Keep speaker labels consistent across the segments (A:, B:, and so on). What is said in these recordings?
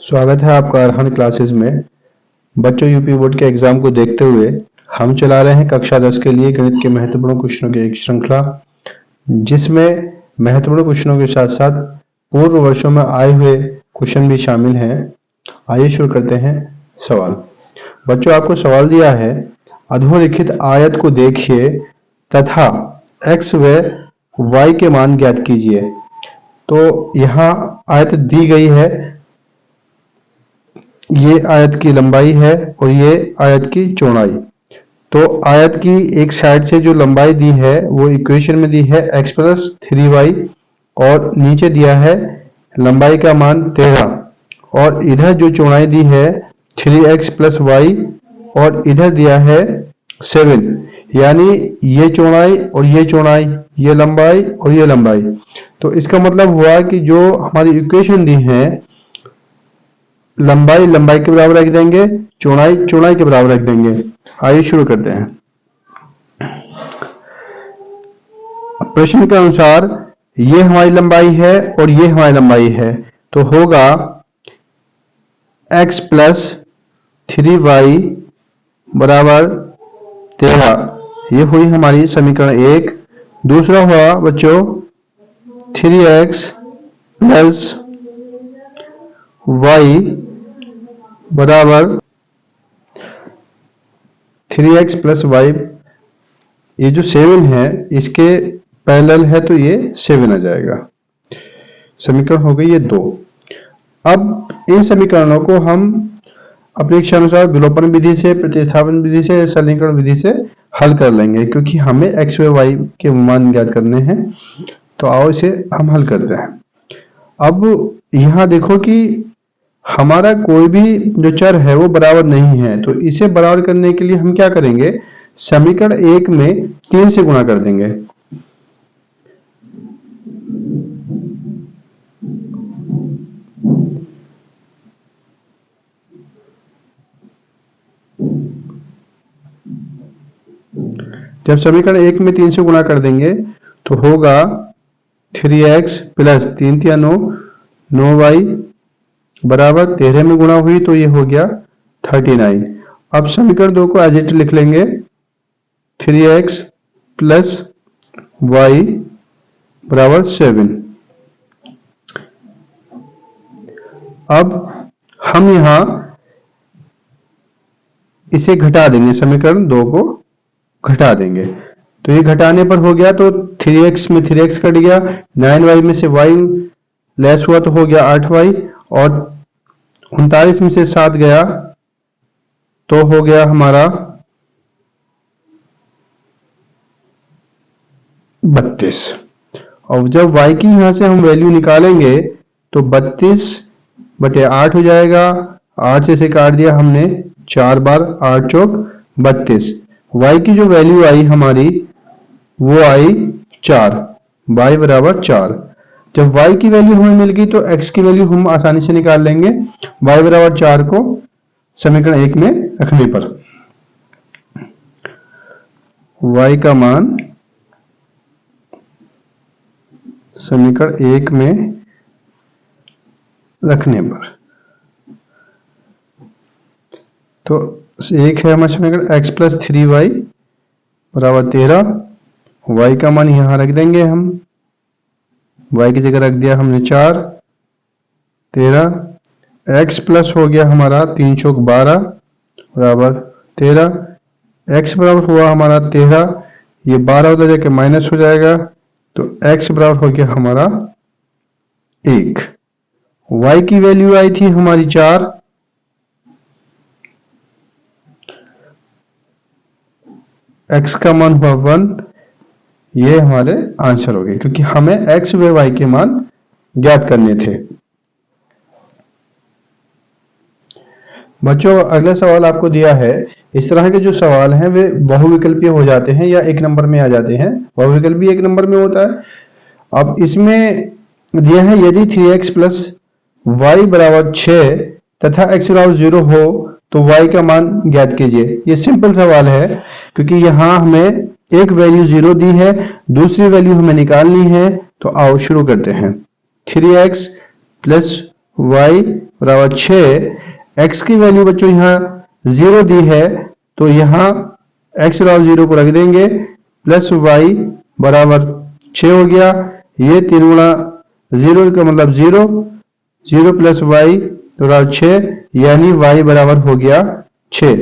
A: स्वागत है आपका अरहान क्लासेस में। बच्चों, यूपी बोर्ड के एग्जाम को देखते हुए हम चला रहे हैं कक्षा 10 के लिए गणित के महत्वपूर्ण क्वेश्चनों की एक श्रृंखला, जिसमें महत्वपूर्ण क्वेश्चनों के साथ साथ पूर्व वर्षों में आए हुए क्वेश्चन भी शामिल हैं। आइए शुरू करते हैं। सवाल। बच्चों, आपको सवाल दिया है, अधोरेखित आयत को देखिए तथा x व y के मान ज्ञात कीजिए। तो यहाँ आयत दी गई है, ये आयत की लंबाई है और ये आयत की चौड़ाई। तो आयत की एक साइड से जो लंबाई दी है वो इक्वेशन में दी है x प्लस 3y और नीचे दिया है लंबाई का मान 13 और इधर जो चौड़ाई दी है 3x प्लस y और इधर दिया है 7। यानी ये चौड़ाई और ये चौड़ाई, ये लंबाई और ये लंबाई। तो इसका मतलब हुआ कि जो हमारी इक्वेशन दी है लंबाई लंबाई के बराबर रख देंगे, चौड़ाई चौड़ाई के बराबर रख देंगे। आइए शुरू करते हैं। प्रश्न के अनुसार ये हमारी लंबाई है और ये हमारी लंबाई है, तो होगा x प्लस 3y बराबर 13। ये हुई हमारी समीकरण 1। दूसरा हुआ बच्चों 3x प्लस y बराबर 3x प्लस y। ये जो 7 है इसके पैरेलल है तो ये 7 आ जाएगा। समीकरण हो गई ये 2। अब इन समीकरणों को हम अपनी इच्छा अनुसार विलोपन विधि से, प्रतिस्थापन विधि से, सरलीकरण विधि से हल कर लेंगे, क्योंकि हमें x व y के मान ज्ञात करने हैं। तो आओ इसे हम हल करते हैं। अब यहाँ देखो कि हमारा कोई भी जो चर है वो बराबर नहीं है, तो इसे बराबर करने के लिए हम क्या करेंगे, समीकरण 1 में 3 से गुणा कर देंगे। जब समीकरण 1 में 3 से गुणा कर देंगे तो होगा 3x प्लस 3 × 9 9y बराबर 13 में गुणा हुई तो ये हो गया 39। अब समीकरण 2 को एज इट लिख लेंगे, 3x प्लस y बराबर 7। अब हम यहां इसे घटा देंगे, समीकरण 2 को घटा देंगे। तो ये घटाने पर हो गया तो 3x में 3x कट गया, 9y में से y लेस हुआ तो हो गया 8y और 39 में से 7 गया तो हो गया हमारा 32। और जब y की यहां से हम वैल्यू निकालेंगे तो 32/8 हो जाएगा। 8 से इसे काट दिया हमने 4 बार, 8 चौक 32। y की जो वैल्यू आई हमारी वो आई 4, y बराबर 4। जब y की वैल्यू हमें मिल गई तो x की वैल्यू हम आसानी से निकाल लेंगे। y बराबर 4 को समीकरण 1 में रखने पर y का मान समीकरण 1 में रखने पर तो एक है हमारा समीकरण x प्लस 3y बराबर 13। y का मान यहां रख देंगे हम, y की जगह रख दिया हमने 4, 13। x प्लस हो गया हमारा 3 चौक 12 बराबर 13। x बराबर हुआ हमारा 13, ये 12 उधर जाके माइनस हो जाएगा तो x बराबर हो गया हमारा 1। y की वैल्यू आई थी हमारी 4, x का मान हुआ 1। ये हमारे आंसर हो गए, क्योंकि हमें x व y के मान ज्ञात करने थे। बच्चों, अगला सवाल आपको दिया है। इस तरह के जो सवाल हैं वे बहुविकल्पीय हो जाते हैं या एक नंबर में आ जाते हैं। बहुविकल्पीय एक नंबर में होता है। अब इसमें दिया है, यदि 3x प्लस y बराबर 6 तथा x बराबर 0 हो तो y का मान ज्ञात कीजिए। ये सिंपल सवाल है, क्योंकि यहाँ हमें एक वैल्यू 0 दी है, दूसरी वैल्यू हमें निकालनी है। तो आओ शुरू करते हैं। 3x प्लस y बराबर 6। x की वैल्यू बच्चों यहाँ 0 दी है तो यहाँ x बराबर 0 को रख देंगे, प्लस y बराबर 6 हो गया। ये 3 गुणा 0 का मतलब 0, 0 प्लस y बराबर 6, यानी y बराबर हो गया 6।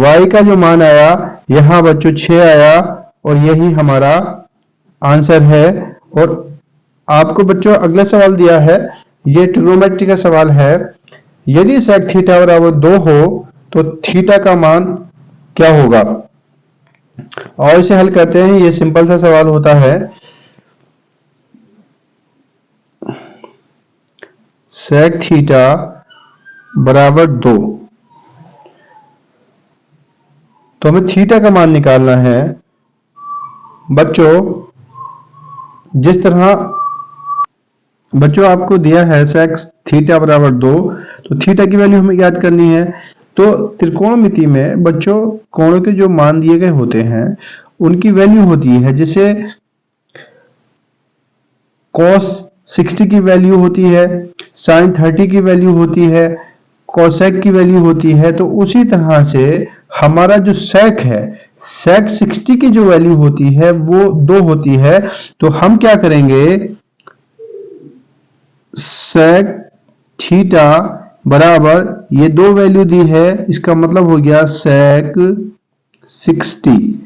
A: y का जो मान आया यहाँ बच्चों 6 आया और यही हमारा आंसर है। और आपको बच्चों अगला सवाल दिया है, ये ट्रिग्नोमेट्री का सवाल है। यदि sec थीटा बराबर 2 हो तो थीटा का मान क्या होगा? और इसे हल करते हैं। ये सिंपल सा सवाल होता है। sec थीटा बराबर 2, तो हमें थीटा का मान निकालना है। बच्चों जिस तरह बच्चों आपको दिया है sec थीटा बराबर 2, तो थीटा की वैल्यू हमें याद करनी है। तो त्रिकोणमिति में बच्चों कोणों के जो मान दिए गए होते हैं उनकी वैल्यू होती है। जैसे cos 60 की वैल्यू होती है, sin 30 की वैल्यू होती है, cosec की वैल्यू होती है। तो उसी तरह से हमारा जो sec है, sec 60 की जो वैल्यू होती है वो 2 होती है। तो हम क्या करेंगे, sec थीटा बराबर ये 2 वैल्यू दी है, इसका मतलब हो गया sec 60।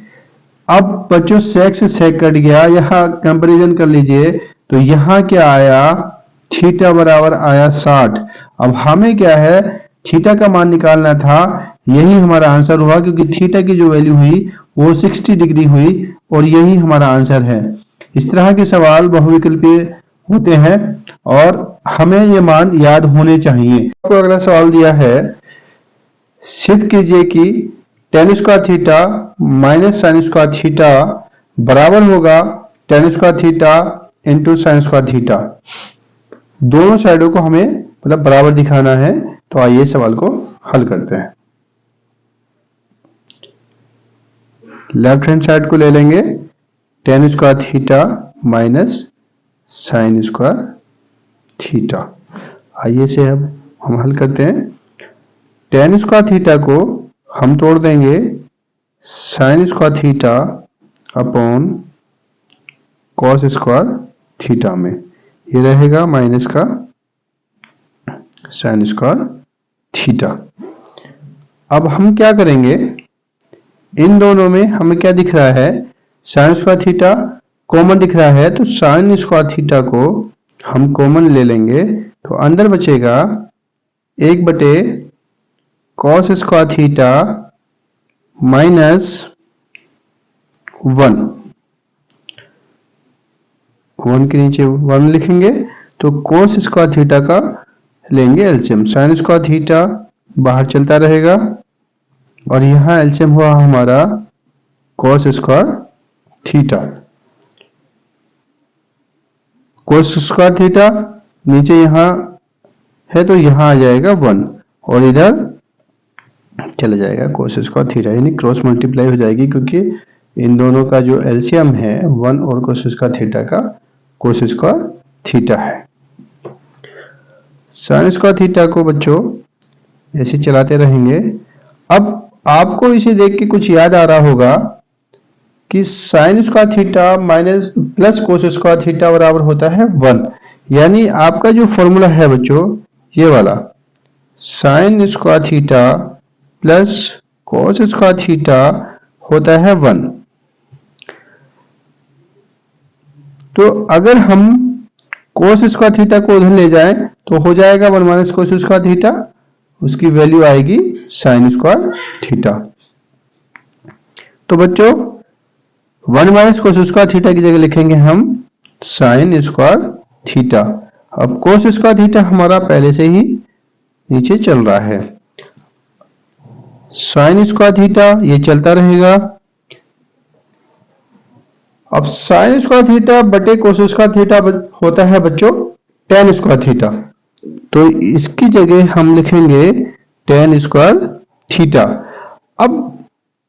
A: अब बच्चों sec से sec कट गया, यहां कंपैरिजन कर लीजिए तो यहां क्या आया, थीटा बराबर आया 60। अब हमें क्या है, थीटा का मान निकालना था, यही हमारा आंसर हुआ क्योंकि थीटा की जो वैल्यू हुई वो 60 डिग्री हुई और यही हमारा आंसर है। इस तरह के सवाल बहुविकल्पीय होते हैं और हमें ये मान याद होने चाहिए। आपको अगला सवाल दिया है, सिद्ध कीजिए कि tan square theta minus sin square theta बराबर होगा tan square theta into sin square theta. दोनों साइडों को हमें मतलब बराबर दिखाना है। तो आइए सवाल को हल करते हैं। लेफ्ट हैंड साइड को ले लेंगे, tan square theta minus sin square theta. आइए इसे अब हम हल करते हैं। tan स्क्वायर थीटा को हम तोड़ देंगे sin square theta upon cos square theta में, ये रहेगा माइनस का sin स्क्वायर थीटा। अब हम क्या करेंगे, इन दोनों में हमें क्या दिख रहा है, sin स्क्वायर थीटा कॉमन दिख रहा है, तो sin स्क्वायर थीटा को हम कॉमन ले लेंगे तो अंदर बचेगा 1/cos स्क्वायर थीटा माइनस 1 के नीचे 1 लिखेंगे तो cos स्क्वायर थीटा का लेंगे एलसीएम। sin स्क्वायर थीटा बाहर चलता रहेगा और यहां एलसीएम हुआ हमारा cos square theta. cos square theta नीचे यहां है तो यहां आ जाएगा 1 और इधर चला जाएगा cos स्क्वायर थीटा, यानी क्रॉस मल्टीप्लाई हो जाएगी क्योंकि इन दोनों का जो एलसीएम है 1 और cos स्क्वायर थीटा का cos स्क्वायर थीटा है। sin स्क्वायर थीटा को बच्चों ऐसे चलाते रहेंगे। अब आपको इसे देख के कुछ याद आ रहा होगा कि sin square theta minus plus cos square theta बराबर होता है 1, यानी आपका जो फॉर्मूला है बच्चों ये वाला sin square theta plus cos square theta होता है 1। तो अगर हम cos स्क्वायर थीटा को उधर ले जाएं तो हो जाएगा 1 माइनस cos स्क्वायर थीटा, उसकी वैल्यू आएगी sin स्क्वायर थीटा। तो बच्चों 1 माइनस cos स्क्वायर थीटा की जगह लिखेंगे हम sin स्क्वायर थीटा। अब cos स्क्वायर थीटा हमारा पहले से ही नीचे चल रहा है, sin स्क्वायर थीटा ये चलता रहेगा। अब sin स्क्वायर थीटा बटे cos स्क्वायर थीटा होता है बच्चों tan स्क्वायर थीटा, तो इसकी जगह हम लिखेंगे tan स्क्वायर थीटा। अब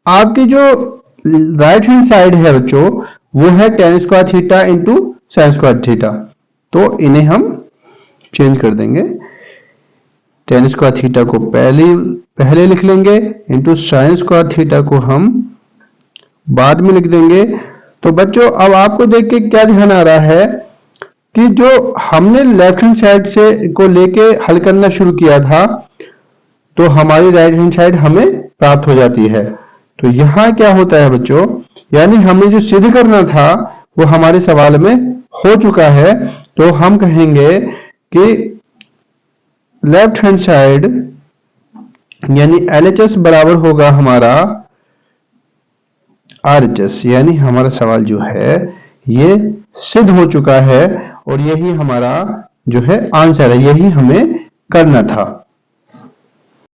A: आपकी जो राइट हैंड साइड है बच्चों वो है tan square theta into sin square theta, तो इन्हें हम चेंज कर देंगे। tan स्क्वायर थीटा को पहले लिख लेंगे इंटू साइन स्क्वायर थीटा को हम बाद में लिख देंगे। तो बच्चों अब आपको देख के क्या ध्यान आ रहा है कि जो हमने लेफ्ट हैंड साइड से को लेके हल करना शुरू किया था तो हमारी राइट हैंड साइड हमें प्राप्त हो जाती है। तो यहां क्या होता है बच्चों, यानी हमें जो सिद्ध करना था वो हमारे सवाल में हो चुका है। तो हम कहेंगे कि लेफ्ट हैंड साइड यानी LHS बराबर होगा हमारा RHS, यानी हमारा सवाल जो है ये सिद्ध हो चुका है और यही हमारा जो है आंसर है, यही हमें करना था।